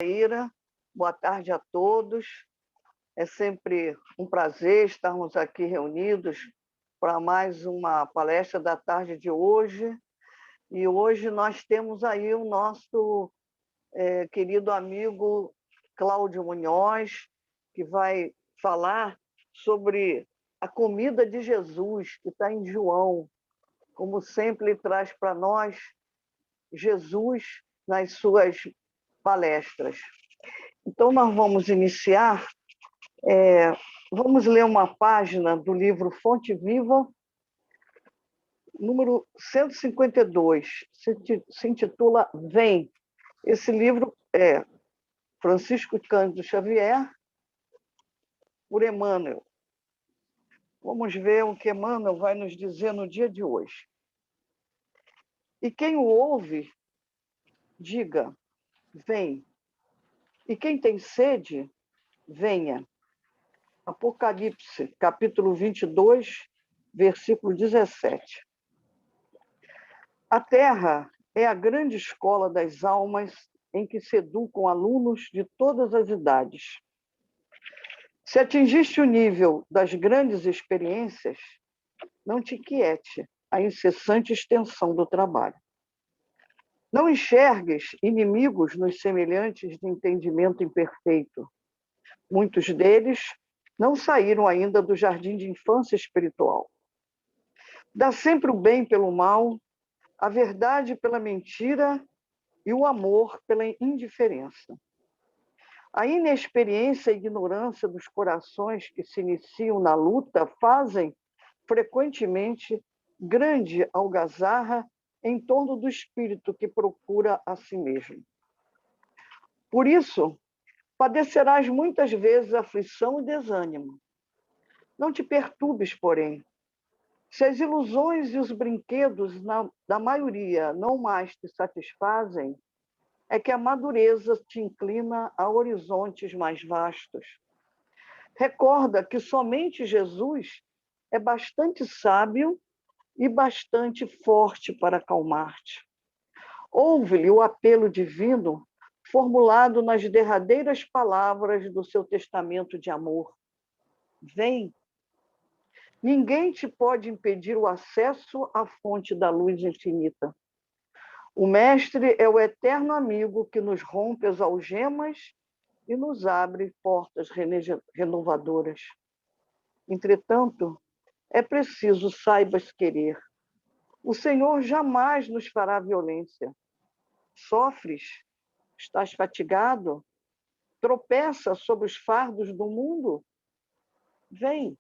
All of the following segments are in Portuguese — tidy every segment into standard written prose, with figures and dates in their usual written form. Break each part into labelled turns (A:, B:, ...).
A: Ira, boa tarde a todos. É sempre um prazer estarmos aqui reunidos para mais uma palestra da tarde de hoje. E hoje nós temos aí o nosso querido amigo Cláudio Munhoz, que vai falar sobre a comida de Jesus, que está em João. Como sempre, ele traz para nós Jesus nas suas palestras. Então, nós vamos iniciar. Vamos ler uma página do livro Fonte Viva, número 152, se intitula Vem. Esse livro é Francisco Cândido Xavier, por Emmanuel. Vamos ver o que Emmanuel vai nos dizer no dia de hoje. E quem o ouve, diga, vem. E quem tem sede, venha. Apocalipse, capítulo 22, versículo 17. A Terra é a grande escola das almas em que se educam alunos de todas as idades. Se atingiste o nível das grandes experiências, não te inquiete a incessante extensão do trabalho. Não enxergues inimigos nos semelhantes de entendimento imperfeito. Muitos deles não saíram ainda do jardim de infância espiritual. Dá sempre o bem pelo mal, a verdade pela mentira e o amor pela indiferença. A inexperiência e ignorância dos corações que se iniciam na luta fazem, frequentemente, grande algazarra em torno do espírito que procura a si mesmo. Por isso, padecerás muitas vezes aflição e desânimo. Não te perturbes, porém. Se as ilusões e os brinquedos da maioria não mais te satisfazem, é que a madureza te inclina a horizontes mais vastos. Recorda que somente Jesus é bastante sábio e bastante forte para acalmar-te. Ouve-lhe o apelo divino formulado nas derradeiras palavras do seu testamento de amor. Vem. Ninguém te pode impedir o acesso à fonte da luz infinita. O Mestre é o eterno amigo que nos rompe as algemas e nos abre portas renovadoras. Entretanto, é preciso saibas querer. O Senhor jamais nos fará violência. Sofres? Estás fatigado? Tropeça sob os fardos do mundo? Vem.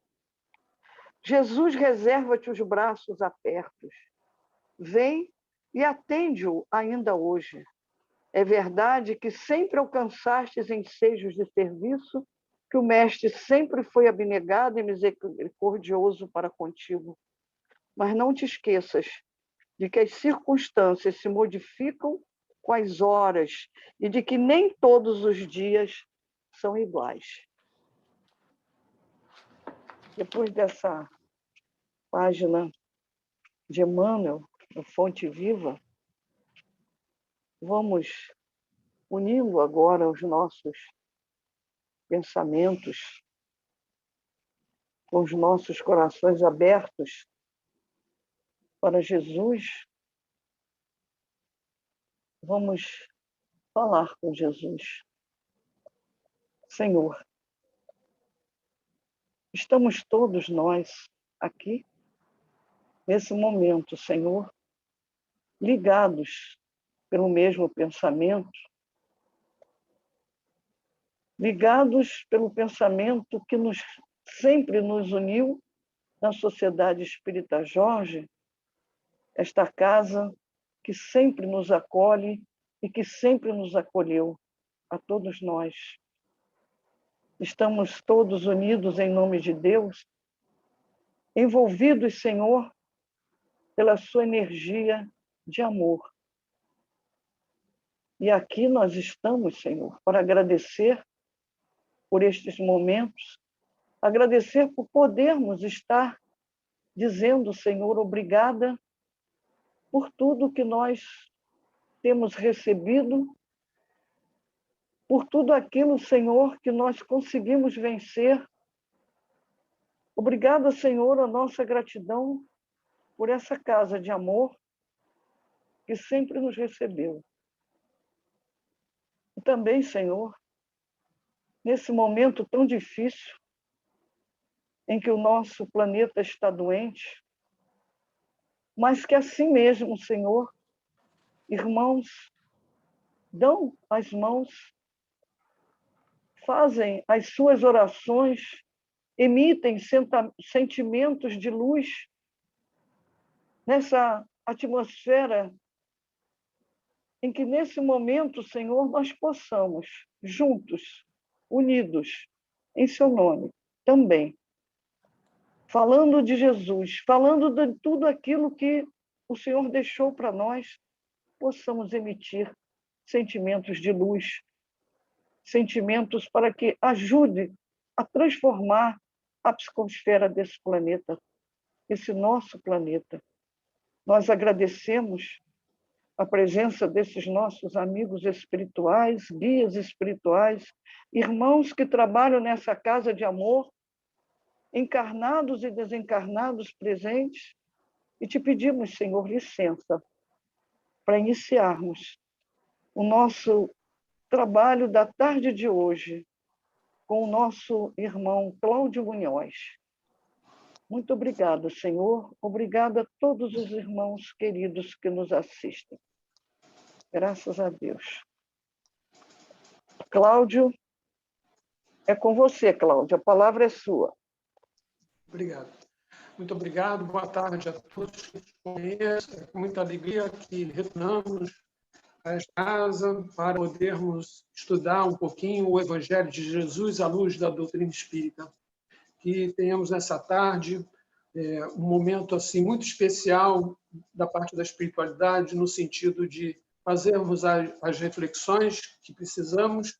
A: Jesus reserva-te os braços abertos. Vem e atende-o ainda hoje. É verdade que sempre alcançastes ensejos de serviço, que o Mestre sempre foi abnegado e misericordioso para contigo. Mas não te esqueças de que as circunstâncias se modificam com as horas e de que nem todos os dias são iguais. Depois dessa página de Emmanuel, no Fonte Viva, vamos unindo agora os nossos pensamentos, com os nossos corações abertos para Jesus. Vamos falar com Jesus. Senhor, estamos todos nós aqui, nesse momento, Senhor, ligados pelo mesmo pensamento, ligados pelo pensamento que sempre nos uniu na Sociedade Espírita Jorge, esta casa que sempre nos acolhe e que sempre nos acolheu, a todos nós. Estamos todos unidos em nome de Deus, envolvidos, Senhor, pela sua energia de amor. E aqui nós estamos, Senhor, para agradecer por estes momentos, agradecer por podermos estar dizendo, Senhor, obrigada por tudo que nós temos recebido por tudo aquilo, Senhor, que nós conseguimos vencer. Obrigada, Senhor, a nossa gratidão por essa casa de amor que sempre nos recebeu. E também, Senhor, nesse momento tão difícil, em que o nosso planeta está doente, mas que assim mesmo, Senhor, irmãos, dão as mãos, fazem as suas orações, emitem sentimentos de luz nessa atmosfera em que, nesse momento, Senhor, nós possamos, juntos, unidos, em seu nome, também, falando de Jesus, falando de tudo aquilo que o Senhor deixou para nós, possamos emitir sentimentos de luz, sentimentos para que ajude a transformar a psicosfera desse planeta, esse nosso planeta. Nós agradecemos a presença desses nossos amigos espirituais, guias espirituais, irmãos que trabalham nessa casa de amor, encarnados e desencarnados presentes, e te pedimos, Senhor, licença para iniciarmos o nosso trabalho da tarde de hoje com o nosso irmão Cláudio Munhoz. Muito obrigada, Senhor. Obrigada a todos os irmãos queridos que nos assistem. Graças a Deus. Cláudio, é com você, Cláudio. A palavra é sua.
B: Obrigado. Muito obrigado. Boa tarde a todos que nos conhecem. É com muita alegria que retornamos a esta casa para podermos estudar um pouquinho o Evangelho de Jesus à luz da doutrina espírita. Que tenhamos nessa tarde um momento assim muito especial da parte da espiritualidade, no sentido de fazermos as reflexões que precisamos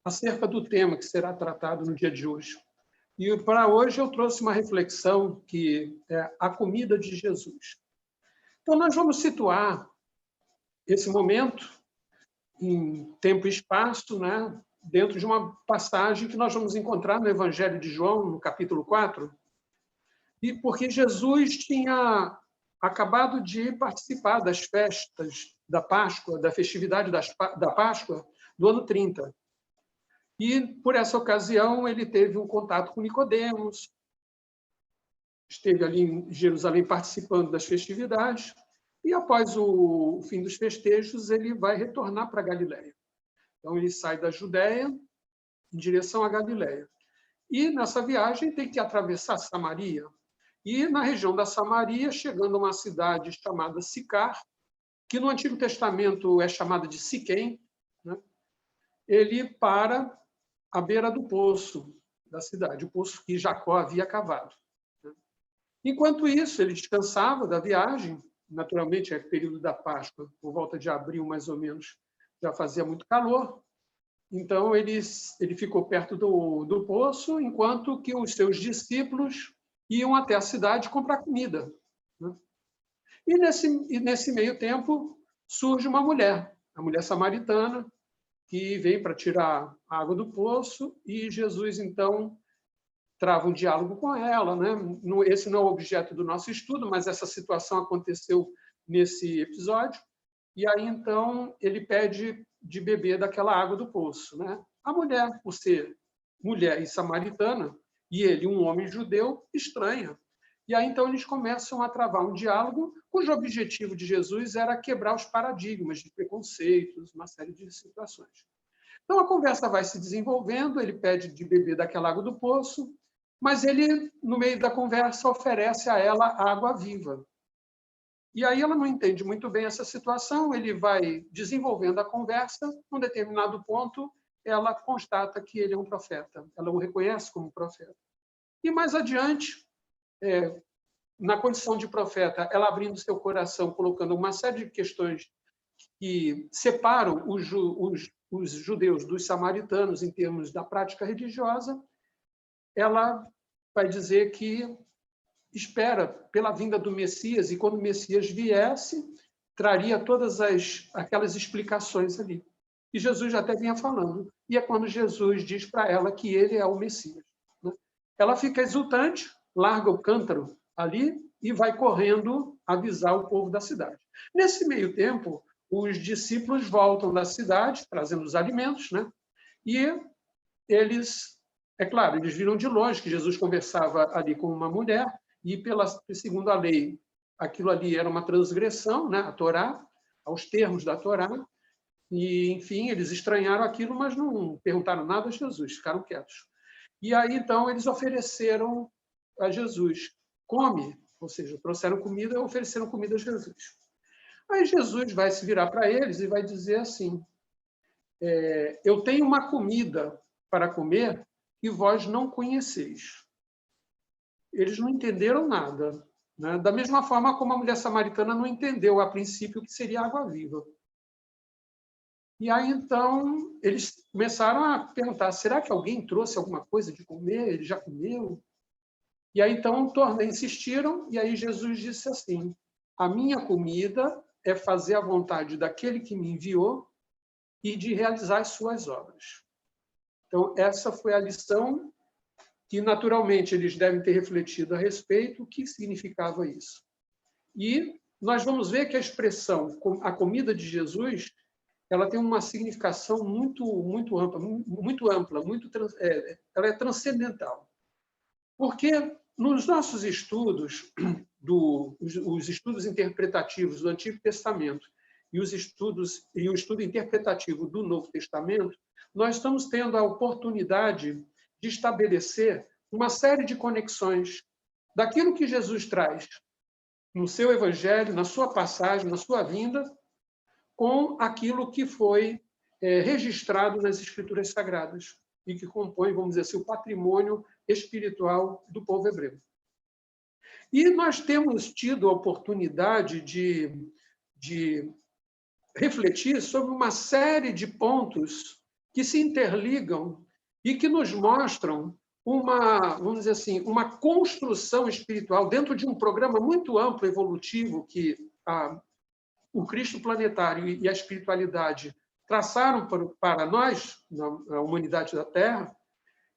B: acerca do tema que será tratado no dia de hoje. E para hoje eu trouxe uma reflexão que é a comida de Jesus. Então nós vamos situar esse momento em tempo e espaço, né, dentro de uma passagem que nós vamos encontrar no Evangelho de João, no capítulo 4, e porque Jesus tinha acabado de participar das festas da Páscoa, da festividade da Páscoa do ano 30. E, por essa ocasião, ele teve um contato com Nicodemos, esteve ali em Jerusalém participando das festividades, e, após o fim dos festejos, ele vai retornar para a Galileia. Então, ele sai da Judéia em direção à Galileia. E, nessa viagem, tem que atravessar Samaria. E, na região da Samaria, chegando a uma cidade chamada Sicar, que no Antigo Testamento é chamada de Siquém, né? Ele para à beira do poço da cidade, o poço que Jacó havia cavado. Enquanto isso, ele descansava da viagem, naturalmente é período da Páscoa, por volta de abril, mais ou menos, já fazia muito calor, então ele ficou perto do poço, enquanto que os seus discípulos iam até a cidade comprar comida. E nesse meio tempo surge uma mulher, a mulher samaritana, que vem para tirar a água do poço, e Jesus, então, trava um diálogo com ela, né? Esse não é o objeto do nosso estudo, mas essa situação aconteceu nesse episódio, e aí, então, ele pede de beber daquela água do poço, né? A mulher, por ser mulher e samaritana, e ele, um homem judeu, estranha. E aí, então, eles começam a travar um diálogo cujo objetivo de Jesus era quebrar os paradigmas de preconceitos, uma série de situações. Então, a conversa vai se desenvolvendo, ele pede de beber daquela água do poço, mas ele, no meio da conversa, oferece a ela água viva. E aí ela não entende muito bem essa situação, ele vai desenvolvendo a conversa, num determinado ponto, ela constata que ele é um profeta, ela o reconhece como profeta. E mais adiante, na condição de profeta, ela abrindo seu coração, colocando uma série de questões que separam os judeus dos samaritanos em termos da prática religiosa, ela vai dizer que espera pela vinda do Messias, e quando o Messias viesse, traria todas aquelas explicações ali. que Jesus já até vinha falando. E é quando Jesus diz para ela que ele é o Messias, né? Ela fica exultante, larga o cântaro ali e vai correndo avisar o povo da cidade. Nesse meio tempo, os discípulos voltam da cidade, trazendo os alimentos, né? E eles, é claro, eles viram de longe que Jesus conversava ali com uma mulher, e segundo a lei, aquilo ali era uma transgressão, né? A Torá, aos termos da Torá, e, enfim, eles estranharam aquilo, mas não perguntaram nada a Jesus, ficaram quietos. E aí, então, eles ofereceram a Jesus, come, ou seja, trouxeram comida e ofereceram comida a Jesus. Aí Jesus vai se virar para eles e vai dizer assim, eu tenho uma comida para comer que vós não conheceis. Eles não entenderam nada, né? Da mesma forma como a mulher samaritana não entendeu, a princípio, o que seria água viva. E aí, então, eles começaram a perguntar, será que alguém trouxe alguma coisa de comer? Ele já comeu? E aí, então, insistiram, e aí Jesus disse assim, a minha comida é fazer a vontade daquele que me enviou e de realizar as suas obras. Então, essa foi a lição que, naturalmente, eles devem ter refletido a respeito, o que significava isso. E nós vamos ver que a expressão, a comida de Jesus, ela tem uma significação muito ampla, ela é transcendental. Porque nos nossos estudos, os estudos interpretativos do Antigo Testamento e o estudo interpretativo do Novo Testamento, nós estamos tendo a oportunidade de estabelecer uma série de conexões daquilo que Jesus traz no seu evangelho, na sua passagem, na sua vinda, com aquilo que foi registrado nas Escrituras Sagradas e que compõe, vamos dizer assim, o patrimônio espiritual do povo hebreu. E nós temos tido a oportunidade de refletir sobre uma série de pontos que se interligam e que nos mostram vamos dizer assim, uma construção espiritual dentro de um programa muito amplo, evolutivo, que o Cristo planetário e a espiritualidade traçaram para nós, na humanidade da Terra,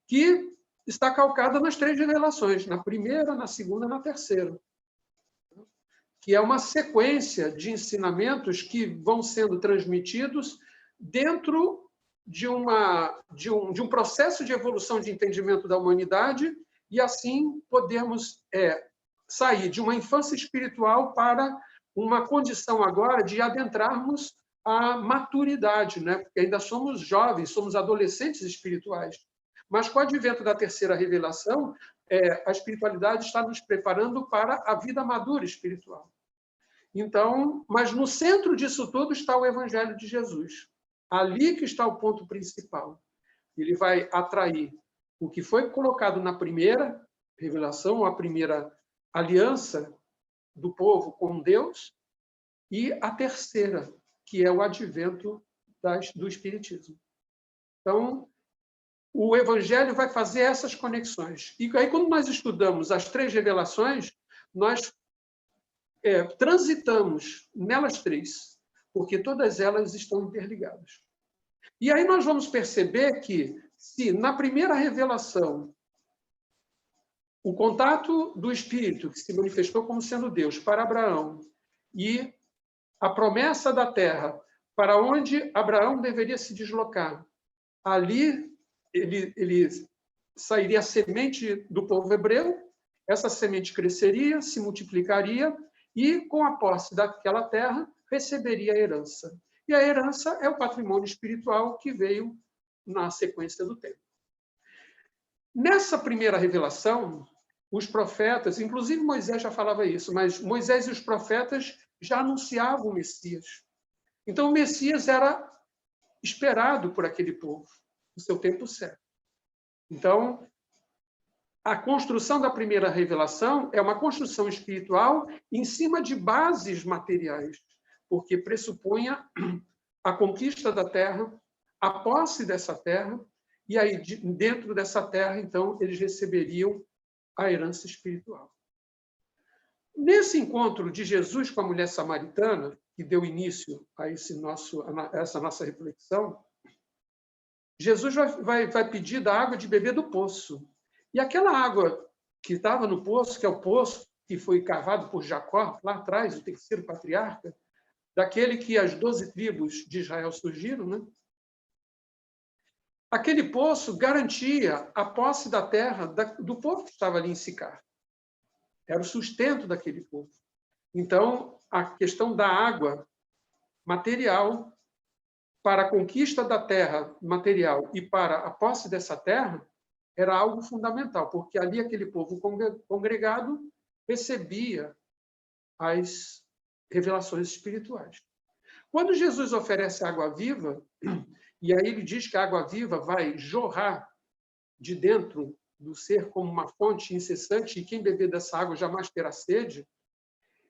B: que está calcada nas 3 revelações, na primeira, na segunda e na terceira, que é uma sequência de ensinamentos que vão sendo transmitidos dentro de um processo de evolução de entendimento da humanidade e, assim, podemos sair de uma infância espiritual para uma condição agora de adentrarmos a maturidade, né? Porque ainda somos jovens, somos adolescentes espirituais. Mas com o advento da terceira revelação, a espiritualidade está nos preparando para a vida madura espiritual. Então, mas no centro disso tudo está o Evangelho de Jesus. Ali que está o ponto principal. Ele vai atrair o que foi colocado na primeira revelação, a primeira aliança do povo com Deus, e a terceira, que é o advento do Espiritismo. Então, o Evangelho vai fazer essas conexões. E aí, quando nós estudamos as 3 revelações, nós transitamos nelas 3, porque todas elas estão interligadas. E aí nós vamos perceber que, se na primeira revelação, o contato do Espírito, que se manifestou como sendo Deus, para Abraão, e a promessa da terra, para onde Abraão deveria se deslocar, ali ele sairia a semente do povo hebreu, essa semente cresceria, se multiplicaria, e, com a posse daquela terra, receberia a herança. E a herança é o patrimônio espiritual que veio na sequência do tempo. Nessa primeira revelação, os profetas, inclusive Moisés já falava isso, mas Moisés e os profetas já anunciavam o Messias. Então, o Messias era esperado por aquele povo, no seu tempo certo. Então, a construção da primeira revelação é uma construção espiritual em cima de bases materiais, porque pressupunha a conquista da terra, a posse dessa terra, e aí, dentro dessa terra, então, eles receberiam a herança espiritual. Nesse encontro de Jesus com a mulher samaritana, que deu início a essa nossa reflexão, Jesus vai pedir da água de beber do poço. E aquela água que estava no poço, que é o poço que foi cavado por Jacó, lá atrás, o terceiro patriarca, daquele que as 12 tribos de Israel surgiram, né? Aquele poço garantia a posse da terra do povo que estava ali em Sicar. Era o sustento daquele povo. Então, a questão da água material para a conquista da terra material e para a posse dessa terra era algo fundamental, porque ali aquele povo congregado recebia as revelações espirituais. Quando Jesus oferece água viva, e aí ele diz que a água viva vai jorrar de dentro do ser como uma fonte incessante, e quem beber dessa água jamais terá sede,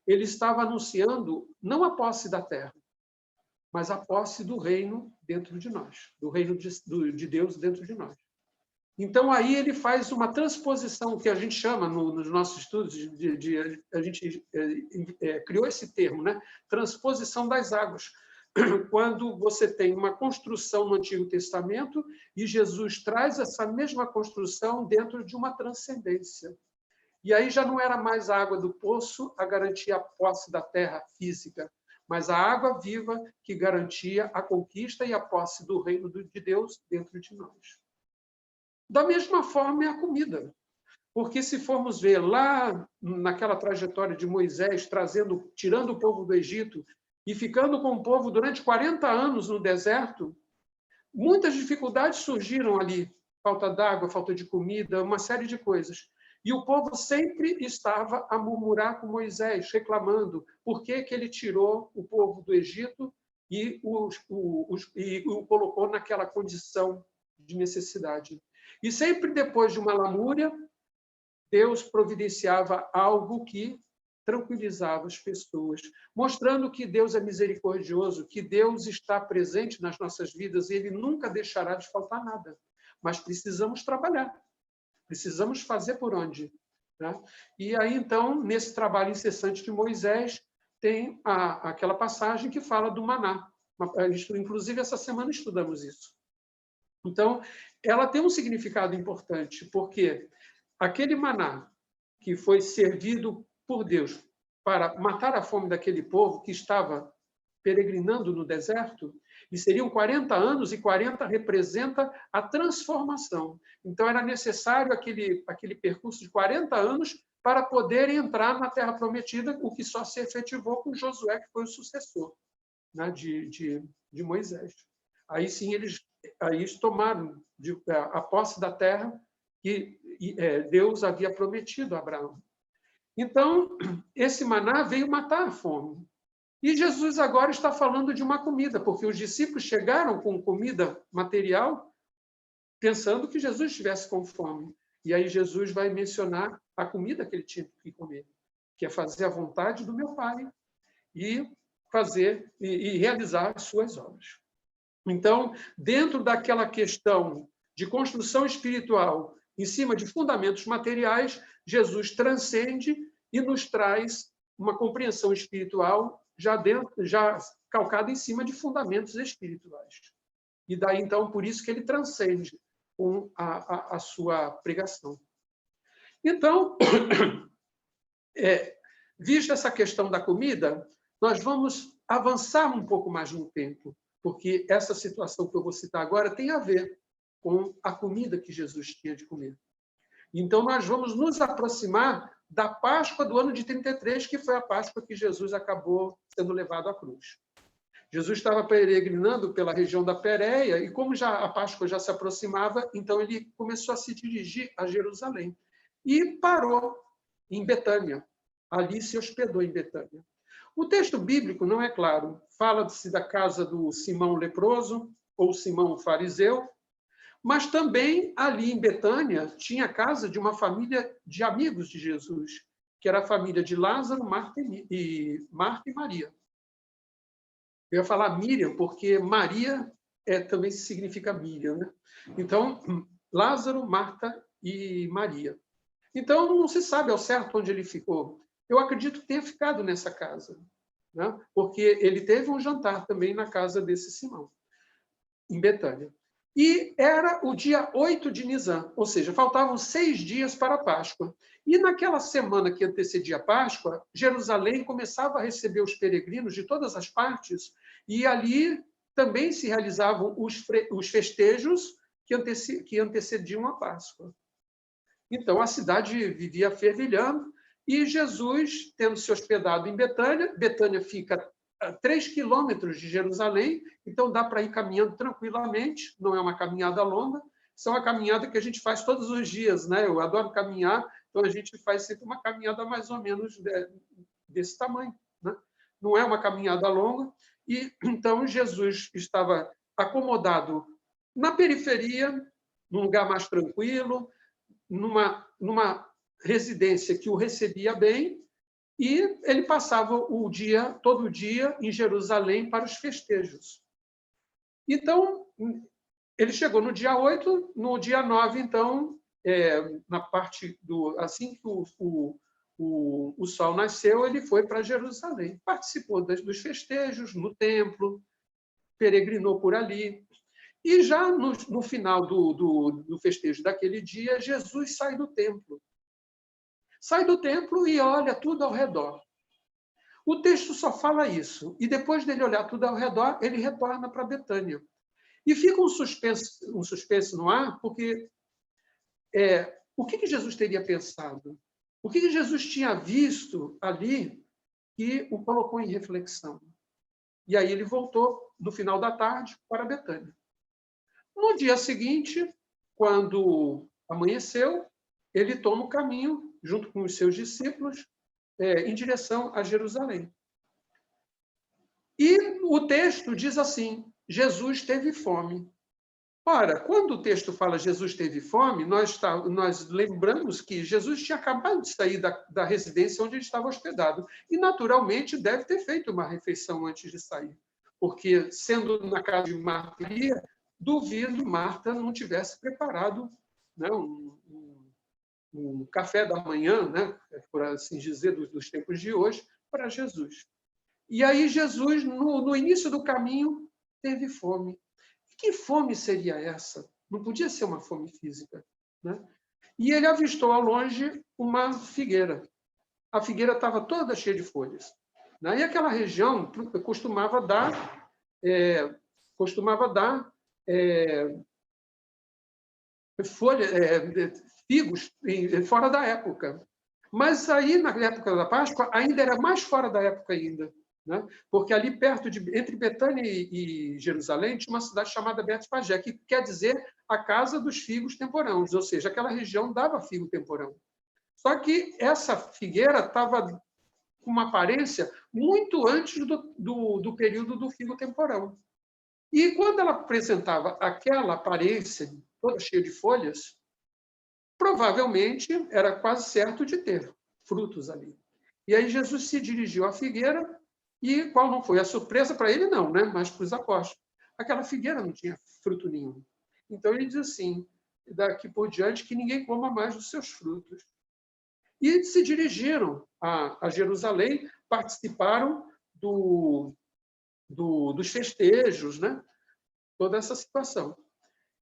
B: ele estava anunciando não a posse da terra, mas a posse do reino dentro de nós, do reino de Deus dentro de nós. Então, aí ele faz uma transposição, que a gente chama, nos nossos estudos, a gente criou esse termo, né? Transposição das águas. Quando você tem uma construção no Antigo Testamento e Jesus traz essa mesma construção dentro de uma transcendência. E aí já não era mais a água do poço a garantir a posse da terra física, mas a água viva que garantia a conquista e a posse do reino de Deus dentro de nós. Da mesma forma é a comida. Porque se formos ver lá naquela trajetória de Moisés tirando o povo do Egito e ficando com o povo durante 40 anos no deserto, muitas dificuldades surgiram ali. Falta d'água, falta de comida, uma série de coisas. E o povo sempre estava a murmurar com Moisés, reclamando por que ele tirou o povo do Egito e o colocou naquela condição de necessidade. E sempre depois de uma lamúria, Deus providenciava algo que tranquilizava as pessoas, mostrando que Deus é misericordioso, que Deus está presente nas nossas vidas e Ele nunca deixará de faltar nada. Mas precisamos trabalhar, precisamos fazer por onde. Né? E aí, então, nesse trabalho incessante de Moisés, tem aquela passagem que fala do maná. Inclusive, essa semana estudamos isso. Então, ela tem um significado importante, porque aquele maná que foi servido por Deus para matar a fome daquele povo que estava peregrinando no deserto, e seriam 40 anos, e 40 representa a transformação. Então, era necessário aquele percurso de 40 anos para poder entrar na Terra Prometida, o que só se efetivou com Josué, que foi o sucessor, né, de Moisés. Aí sim, eles tomaram a posse da terra que Deus havia prometido a Abraão. Então, esse maná veio matar a fome. E Jesus agora está falando de uma comida, porque os discípulos chegaram com comida material, pensando que Jesus estivesse com fome. E aí Jesus vai mencionar a comida que ele tinha que comer, que é fazer a vontade do meu Pai e fazer e realizar as suas obras. Então, dentro daquela questão de construção espiritual em cima de fundamentos materiais, Jesus transcende e nos traz uma compreensão espiritual já calcada em cima de fundamentos espirituais. E daí, então, por isso que ele transcende com a sua pregação. Então, vista essa questão da comida, nós vamos avançar um pouco mais no tempo, porque essa situação que eu vou citar agora tem a ver com a comida que Jesus tinha de comer. Então, nós vamos nos aproximar da Páscoa do ano de 33, que foi a Páscoa que Jesus acabou sendo levado à cruz. Jesus estava peregrinando pela região da Pérea, e como a Páscoa já se aproximava, então ele começou a se dirigir a Jerusalém. E parou em Betânia. Ali se hospedou em Betânia. O texto bíblico não é claro. Fala-se da casa do Simão leproso, ou Simão fariseu, mas também ali em Betânia tinha a casa de uma família de amigos de Jesus, que era a família de Lázaro, Marta e Maria. Eu ia falar Miriam, porque Maria também significa Miriam, né? Então, Lázaro, Marta e Maria. Então, não se sabe ao certo onde ele ficou. Eu acredito que tenha ficado nessa casa, né? Porque ele teve um jantar também na casa desse Simão, em Betânia. E era o dia 8 de Nisan, ou seja, faltavam 6 dias para a Páscoa. E naquela semana que antecedia a Páscoa, Jerusalém começava a receber os peregrinos de todas as partes, e ali também se realizavam os festejos que antecediam a Páscoa. Então, a cidade vivia fervilhando, e Jesus, tendo se hospedado em Betânia, Betânia fica a 3 quilômetros de Jerusalém, então dá para ir caminhando tranquilamente, não é uma caminhada longa, isso é uma caminhada que a gente faz todos os dias, né? Eu adoro caminhar, então a gente faz sempre uma caminhada mais ou menos desse tamanho, né? Não é uma caminhada longa, e então Jesus estava acomodado na periferia, num lugar mais tranquilo, numa residência que o recebia bem, e ele passava o dia, todo dia, em Jerusalém para os festejos. Então, ele chegou no dia 8, no dia 9, então, na parte assim que o sol nasceu, ele foi para Jerusalém. Participou dos festejos no templo, peregrinou por ali. E já no final do festejo daquele dia, Jesus sai do templo. Sai do templo e olha tudo ao redor. O texto só fala isso. E depois dele olhar tudo ao redor, ele retorna para Betânia. E fica um suspense no ar, porque o que Jesus teria pensado? O que Jesus tinha visto ali que o colocou em reflexão? E aí ele voltou, no final da tarde, para Betânia. No dia seguinte, quando amanheceu, ele toma o caminho, junto com os seus discípulos, em direção a Jerusalém. E o texto diz assim: Jesus teve fome. Ora, quando o texto fala Jesus teve fome, nós lembramos que Jesus tinha acabado de sair da residência onde ele estava hospedado. E, naturalmente, deve ter feito uma refeição antes de sair. Porque, sendo na casa de Marta e Maria, duvido Marta não tivesse preparado, né, um café da manhã, né, por assim dizer, dos tempos de hoje, para Jesus. E aí Jesus, no início do caminho, teve fome. Que fome seria essa? Não podia ser uma fome física, né? E ele avistou ao longe uma figueira. A figueira estava toda cheia de folhas, né? E aquela região costumava dar figos fora da época. Mas aí, na época da Páscoa, ainda era mais fora da época ainda, né? Porque ali perto entre Betânia e Jerusalém tinha uma cidade chamada Betfagé, que quer dizer a casa dos figos temporãos, ou seja, aquela região dava figo temporão. Só que essa figueira estava com uma aparência muito antes do período do figo temporão. E quando ela apresentava aquela aparência toda cheia de folhas, provavelmente era quase certo de ter frutos ali. E aí Jesus se dirigiu à figueira, e qual não foi a surpresa para ele, não, né? Mas para os apóstolos. Aquela figueira não tinha fruto nenhum. Então ele diz assim: daqui por diante que ninguém coma mais dos seus frutos. E se dirigiram a Jerusalém, participaram dos festejos, né? Toda essa situação.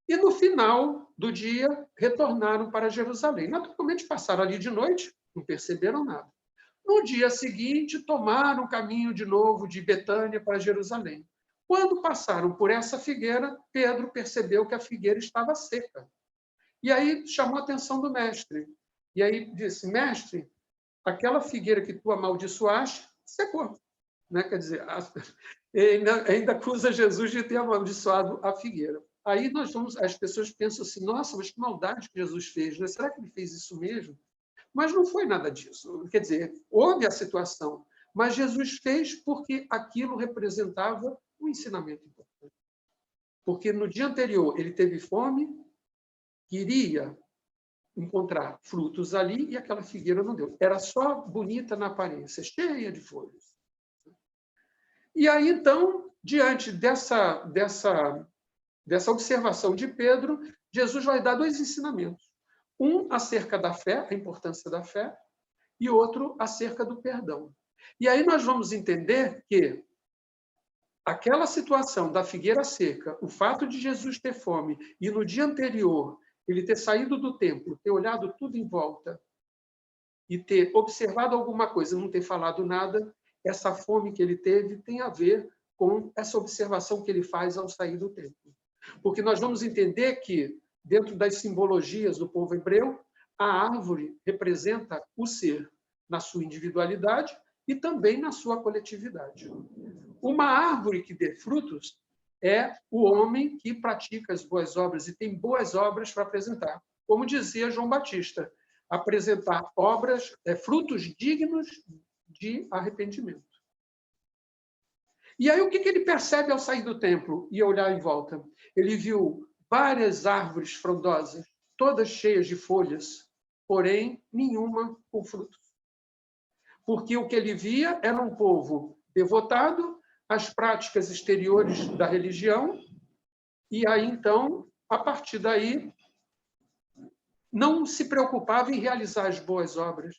B: E no final do dia, retornaram para Jerusalém. Naturalmente, passaram ali de noite, não perceberam nada. No dia seguinte, tomaram o caminho de novo de Betânia para Jerusalém. Quando passaram por essa figueira, Pedro percebeu que a figueira estava seca. E aí chamou a atenção do mestre. E aí disse: mestre, aquela figueira que tu amaldiçoaste, secou. Né? Quer dizer, ainda acusa Jesus de ter amaldiçoado a figueira. Aí as pessoas pensam assim: nossa, mas que maldade que Jesus fez, né? Será que ele fez isso mesmo? Mas não foi nada disso. Quer dizer, houve a situação, mas Jesus fez porque aquilo representava um ensinamento importante. Porque no dia anterior ele teve fome, queria encontrar frutos ali e aquela figueira não deu. Era só bonita na aparência, cheia de folhas. E aí, então, diante dessa observação de Pedro, Jesus vai dar 2 ensinamentos. Um acerca da fé, a importância da fé, e outro acerca do perdão. E aí nós vamos entender que aquela situação da figueira seca, o fato de Jesus ter fome e no dia anterior ele ter saído do templo, ter olhado tudo em volta e ter observado alguma coisa, não ter falado nada, essa fome que ele teve tem a ver com essa observação que ele faz ao sair do templo. Porque nós vamos entender que, dentro das simbologias do povo hebreu, a árvore representa o ser na sua individualidade e também na sua coletividade. Uma árvore que dê frutos é o homem que pratica as boas obras e tem boas obras para apresentar. Como dizia João Batista, apresentar obras, frutos dignos de arrependimento. E aí o que ele percebe ao sair do templo e olhar em volta? Ele viu várias árvores frondosas, todas cheias de folhas, porém nenhuma com frutos. Porque o que ele via era um povo devotado às práticas exteriores da religião, e aí, então, a partir daí, não se preocupava em realizar as boas obras.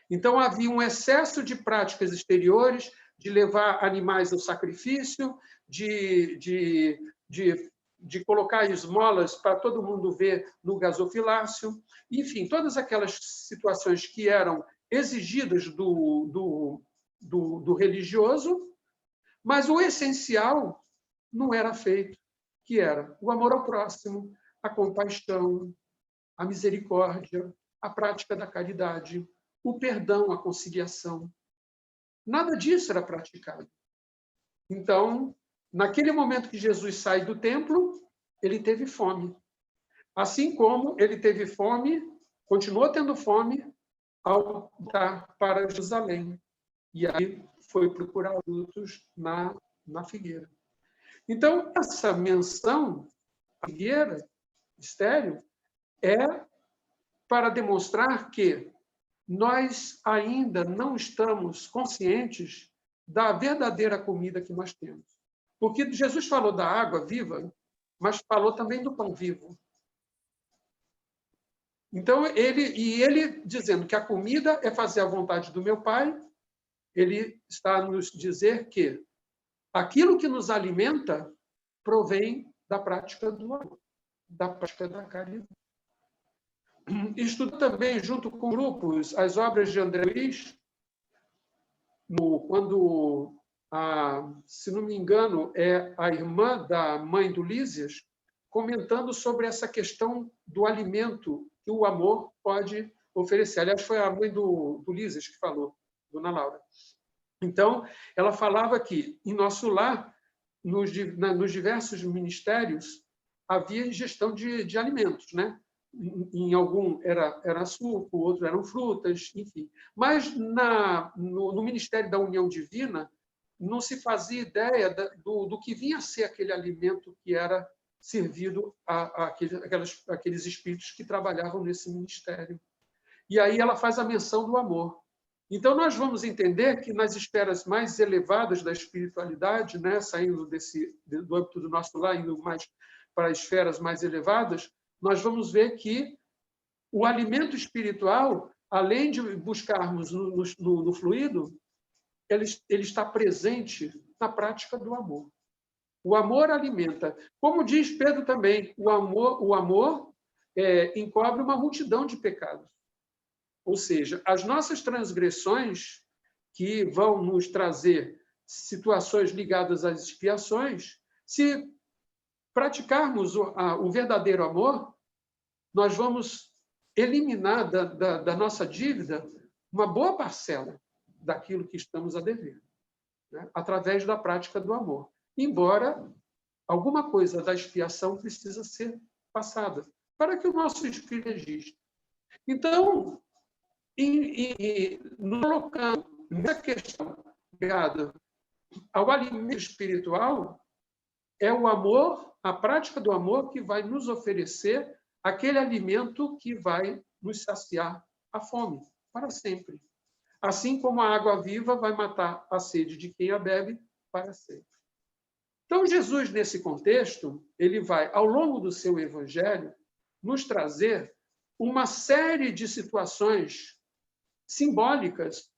B: Então, havia um excesso de práticas exteriores, de levar animais ao sacrifício, de colocar esmolas para todo mundo ver no gasofilácio, enfim, todas aquelas situações que eram exigidas do religioso, mas o essencial não era feito, que era o amor ao próximo, a compaixão, a misericórdia, a prática da caridade, o perdão, a conciliação. Nada disso era praticado. Então, naquele momento que Jesus sai do templo, ele teve fome. Assim como ele teve fome, continuou tendo fome ao voltar para Jerusalém. E aí foi procurar frutos na figueira. Então, essa menção à figueira estéril é para demonstrar que nós ainda não estamos conscientes da verdadeira comida que nós temos. Porque Jesus falou da água viva, mas falou também do pão vivo. Então, ele dizendo que a comida é fazer a vontade do meu Pai, ele está a nos dizer que aquilo que nos alimenta provém da prática do amor, da prática da caridade. Estudou também, junto com grupos, as obras de André Luiz, quando, se não me engano, é a irmã da mãe do Lísias, comentando sobre essa questão do alimento que o amor pode oferecer. Aliás, foi a mãe do Lísias que falou, Dona Laura. Então, ela falava que, em nosso lar, nos diversos ministérios, havia ingestão de alimentos, né? Em algum era suco, outro eram frutas, enfim. Mas no Ministério da União Divina não se fazia ideia do que vinha a ser aquele alimento que era servido àqueles espíritos que trabalhavam nesse ministério. E aí ela faz a menção do amor. Então, nós vamos entender que nas esferas mais elevadas da espiritualidade, né, saindo do âmbito do nosso lar, indo mais para as esferas mais elevadas, nós vamos ver que o alimento espiritual, além de buscarmos no fluido, ele está presente na prática do amor. O amor alimenta. Como diz Pedro também, o amor encobre uma multidão de pecados. Ou seja, as nossas transgressões, que vão nos trazer situações ligadas às expiações, se praticarmos o verdadeiro amor, nós vamos eliminar da nossa dívida uma boa parcela daquilo que estamos a dever, né? Através da prática do amor. Embora alguma coisa da expiação precisa ser passada para que o nosso espírito registre. Então, nos colocando nessa questão ligada ao alimento espiritual, é o amor, a prática do amor, que vai nos oferecer aquele alimento que vai nos saciar a fome para sempre. Assim como a água viva vai matar a sede de quem a bebe para sempre. Então, Jesus, nesse contexto, ele vai, ao longo do seu evangelho, nos trazer uma série de situações simbólicas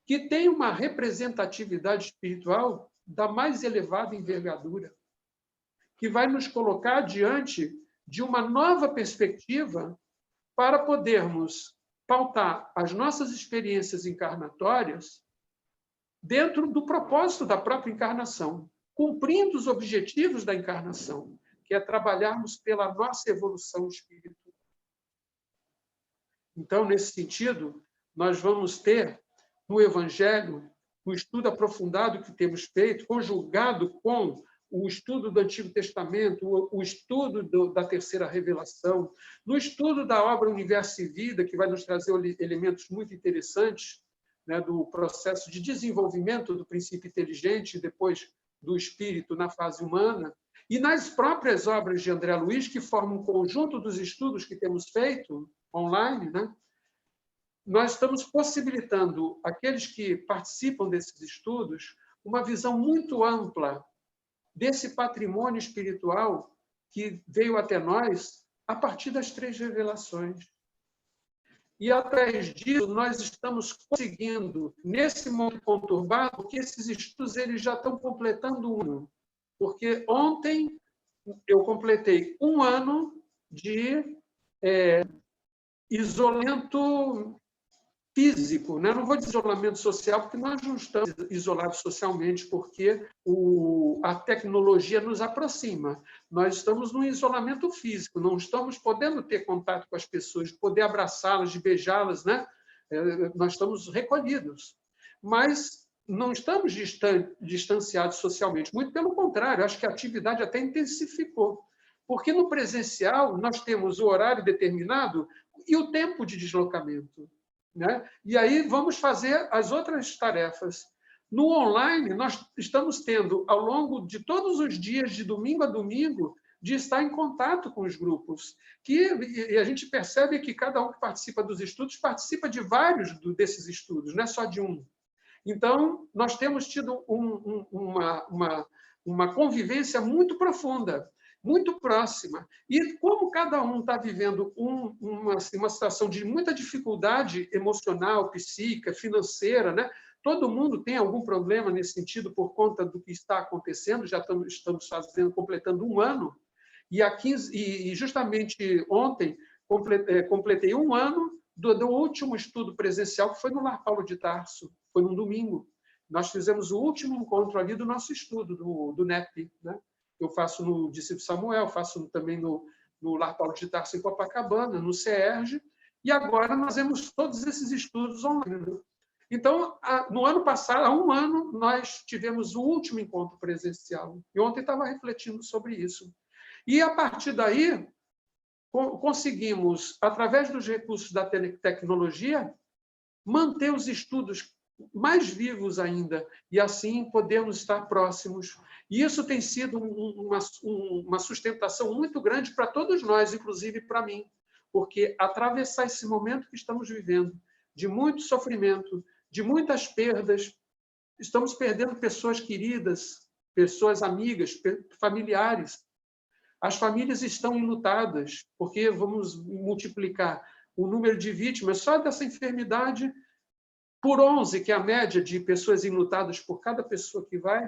B: que têm uma representatividade espiritual da mais elevada envergadura, que vai nos colocar diante de uma nova perspectiva para podermos pautar as nossas experiências encarnatórias dentro do propósito da própria encarnação, cumprindo os objetivos da encarnação, que é trabalharmos pela nossa evolução espiritual. Então, nesse sentido, nós vamos ter no Evangelho o estudo aprofundado que temos feito, conjugado com o estudo do Antigo Testamento, o estudo da Terceira Revelação, no estudo da obra Universo e Vida, que vai nos trazer elementos muito interessantes, né, do processo de desenvolvimento do princípio inteligente, depois do espírito na fase humana, e nas próprias obras de André Luiz, que formam um conjunto dos estudos que temos feito online, né? Nós estamos possibilitando àqueles que participam desses estudos uma visão muito ampla desse patrimônio espiritual que veio até nós a partir das 3 revelações. E, através disso, nós estamos conseguindo, nesse mundo conturbado, que esses estudos eles já estão completando um ano. Porque ontem eu completei um ano de isolamento físico, né? Não vou dizer isolamento social, porque nós não estamos isolados socialmente, porque a tecnologia nos aproxima. Nós estamos num isolamento físico, não estamos podendo ter contato com as pessoas, poder abraçá-las, de beijá-las, né? Nós estamos recolhidos. Mas não estamos distanciados socialmente, muito pelo contrário, acho que a atividade até intensificou. Porque no presencial nós temos o horário determinado e o tempo de deslocamento, né? E aí vamos fazer as outras tarefas. No online, nós estamos tendo, ao longo de todos os dias, de domingo a domingo, de estar em contato com os grupos. E a gente percebe que cada um que participa dos estudos participa de vários desses estudos, não é só de um. Então, nós temos tido uma convivência muito profunda, muito próxima. E como cada um está vivendo uma situação de muita dificuldade emocional, psíquica, financeira, né? Todo mundo tem algum problema nesse sentido por conta do que está acontecendo, já estamos completando um ano, e justamente ontem completei um ano do último estudo presencial, que foi no Lar Paulo de Tarso, foi num domingo. Nós fizemos o último encontro ali do nosso estudo, do NEP, né? Eu faço no Discípulo Samuel, faço também no Lar Paulo de Tarso, em Copacabana, no CERJ, e agora nós temos todos esses estudos online. Então, no ano passado, há um ano, nós tivemos o último encontro presencial. E ontem estava refletindo sobre isso. E, a partir daí, conseguimos, através dos recursos da tecnologia, manter os estudos mais vivos ainda, e assim podemos estar próximos. E isso tem sido uma sustentação muito grande para todos nós, inclusive para mim, porque atravessar esse momento que estamos vivendo, de muito sofrimento, de muitas perdas, estamos perdendo pessoas queridas, pessoas amigas, familiares. As famílias estão enlutadas, porque vamos multiplicar o número de vítimas só dessa enfermidade por 11, que é a média de pessoas enlutadas por cada pessoa que vai.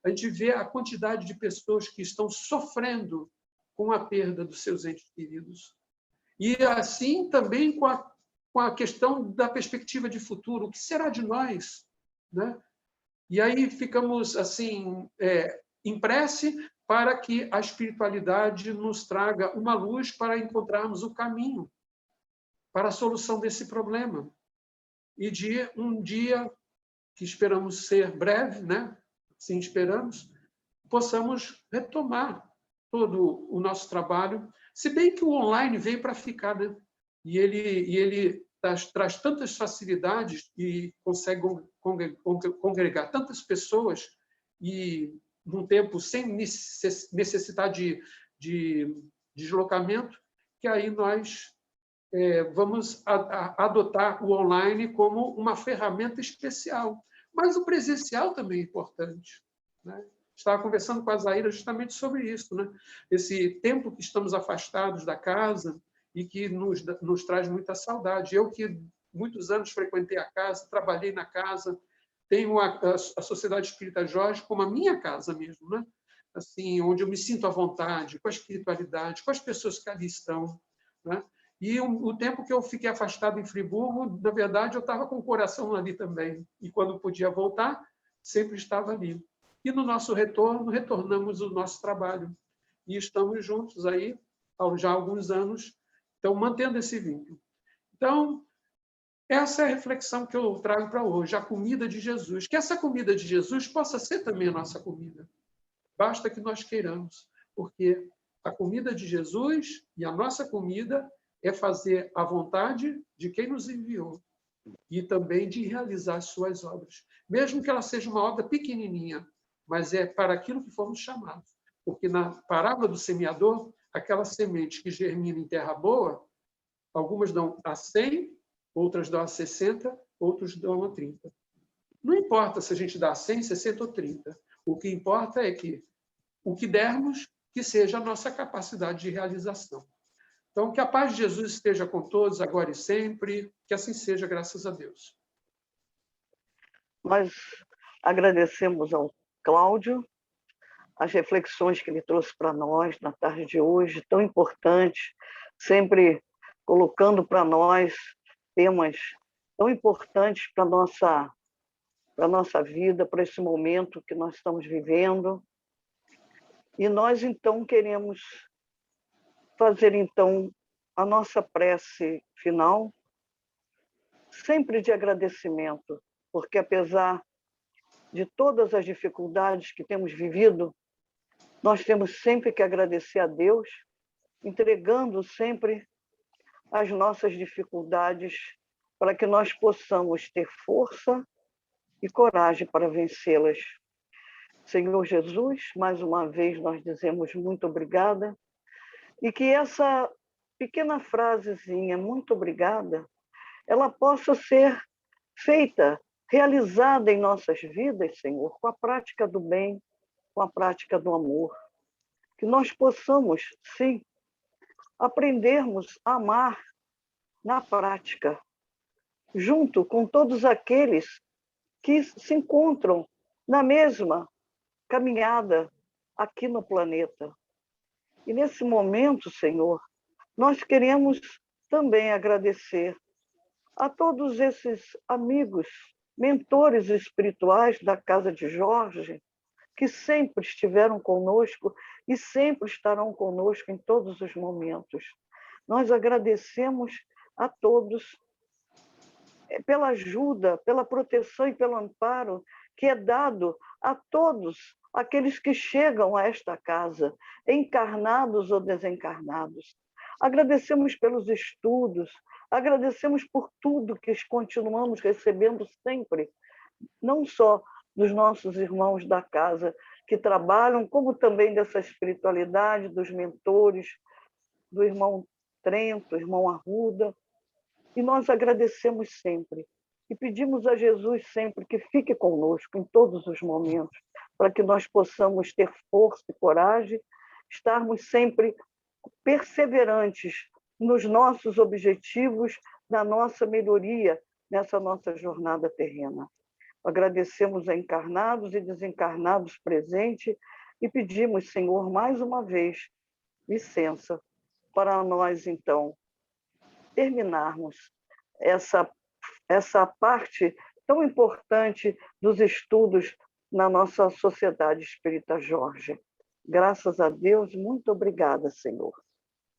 B: A gente vê a quantidade de pessoas que estão sofrendo com a perda dos seus entes queridos. E assim também com a questão da perspectiva de futuro. O que será de nós? Né? E aí ficamos assim, em prece para que a espiritualidade nos traga uma luz para encontrarmos o caminho para a solução desse problema. E de um dia, que esperamos ser breve, né? Sim, esperamos, possamos retomar todo o nosso trabalho, se bem que o online veio para ficar, né? E ele traz tantas facilidades e consegue congregar tantas pessoas e num tempo sem necessidade de deslocamento, que aí nós vamos adotar o online como uma ferramenta especial. Mas o presencial também é importante, né? Estava conversando com a Zaira justamente sobre isso, né? Esse tempo que estamos afastados da casa e que nos traz muita saudade. Eu que muitos anos frequentei a casa, trabalhei na casa, tenho a Sociedade Espírita Jorge como a minha casa mesmo, né? Assim, onde eu me sinto à vontade, com a espiritualidade, com as pessoas que ali estão, né? E o tempo que eu fiquei afastado em Friburgo, na verdade, eu estava com o coração ali também. E quando podia voltar, sempre estava ali. E no nosso retorno, retornamos o nosso trabalho. E estamos juntos aí já há alguns anos, então mantendo esse vínculo. Então, essa é a reflexão que eu trago para hoje, a comida de Jesus. Que essa comida de Jesus possa ser também a nossa comida. Basta que nós queiramos, porque a comida de Jesus e a nossa comida é fazer a vontade de quem nos enviou e também de realizar as suas obras. Mesmo que ela seja uma obra pequenininha, mas é para aquilo que fomos chamados. Porque na parábola do semeador, aquela semente que germina em terra boa, algumas dão a 100, outras dão a 60, outros dão a 30. Não importa se a gente dá 100, 60 ou 30. O que importa é que o que dermos, que seja a nossa capacidade de realização. Então, que a paz de Jesus esteja com todos, agora e sempre, que assim seja, graças a Deus.
A: Nós agradecemos ao Cláudio as reflexões que ele trouxe para nós na tarde de hoje, tão importantes, sempre colocando para nós temas tão importantes para a nossa vida, para esse momento que nós estamos vivendo. E nós, então, queremos fazer, então, a nossa prece final, sempre de agradecimento, porque apesar de todas as dificuldades que temos vivido, nós temos sempre que agradecer a Deus, entregando sempre as nossas dificuldades para que nós possamos ter força e coragem para vencê-las. Senhor Jesus, mais uma vez nós dizemos muito obrigada e que essa pequena frasezinha, muito obrigada, ela possa ser feita, realizada em nossas vidas, Senhor, com a prática do bem, com a prática do amor. Que nós possamos, sim, aprendermos a amar na prática, junto com todos aqueles que se encontram na mesma caminhada aqui no planeta. E nesse momento, Senhor, nós queremos também agradecer a todos esses amigos, mentores espirituais da Casa de Jorge, que sempre estiveram conosco e sempre estarão conosco em todos os momentos. Nós agradecemos a todos pela ajuda, pela proteção e pelo amparo que é dado a todos aqueles que chegam a esta casa, encarnados ou desencarnados. Agradecemos pelos estudos, agradecemos por tudo que continuamos recebendo sempre, não só dos nossos irmãos da casa que trabalham, como também dessa espiritualidade, dos mentores, do irmão Trento, irmão Arruda. E nós agradecemos sempre e pedimos a Jesus sempre que fique conosco em todos os momentos, para que nós possamos ter força e coragem, estarmos sempre perseverantes nos nossos objetivos, na nossa melhoria, nessa nossa jornada terrena. Agradecemos a encarnados e desencarnados presentes e pedimos, Senhor, mais uma vez, licença para nós, então, terminarmos essa parte tão importante dos estudos na nossa Sociedade Espírita Jorge. Graças a Deus, muito obrigada, Senhor.